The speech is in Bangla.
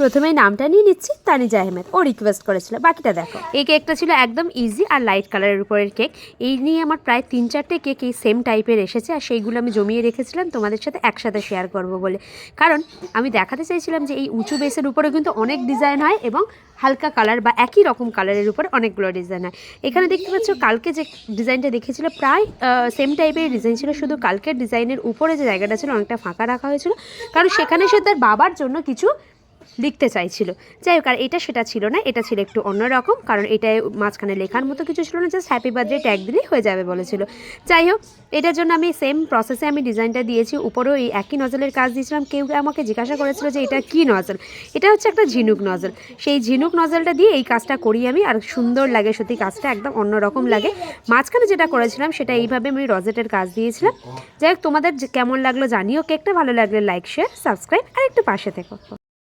প্রথমেই নামটা নিয়ে নিচ্ছি তানিজা আহমেদ, ও রিকোয়েস্ট করেছিল, বাকিটা দেখো। এই কেকটা ছিল একদম ইজি আর লাইট কালারের উপরের কেক। এই নিয়ে আমার প্রায় 3-4টে কেক এই সেম টাইপের এসেছে, আর সেইগুলো আমি জমিয়ে রেখেছিলাম তোমাদের সাথে একসাথে শেয়ার করব বলে। কারণ আমি দেখাতে চাইছিলাম যে এই উঁচু বেসের উপরে কিন্তু অনেক ডিজাইন হয় এবং হালকা কালার বা একই রকম কালারের উপরে অনেকগুলো ডিজাইন হয়। এখানে দেখতে পাচ্ছ কালকে যে ডিজাইনটা দেখেছিল প্রায় সেম টাইপের ডিজাইন ছিল, শুধু কালকের ডিজাইনের উপরে যে জায়গাটা ছিল অনেকটা ফাঁকা রাখা হয়েছিল, কারণ সেখানে সে তার বাবার জন্য কিছু লিখতে চাইছিল। যাই হোক, আর এটা সেটা ছিল না, এটা ছিল একটু অন্যরকম, কারণ এটায় মাঝখানে লেখার মতো কিছু ছিল না, জাস্ট হ্যাপি বার্থডে ট্যাগ দিলেই হয়ে যাবে বলেছিল। যাই হোক, এটার জন্য আমি সেম প্রসেসে আমি ডিজাইনটা দিয়েছি, উপরেও এই একই নজলের কাজ দিয়েছিলাম। কেউ আমাকে জিজ্ঞাসা করেছিল যে এটা কি নজল, এটা হচ্ছে একটা ঝিনুক নজল। সেই ঝিনুক নজলটা দিয়ে এই কাজটা করি আমি, আর সুন্দর লাগে সত্যি, কাজটা একদম অন্যরকম লাগে। মাঝখানে যেটা করেছিলাম সেটা এইভাবে আমি রজেটের কাজ দিয়েছিলাম। যাই হোক, তোমাদের কেমন লাগলো জানিও কেকটা, ভালো লাগলে লাইক, শেয়ার, সাবস্ক্রাইব আর একটু পাশে থেকো।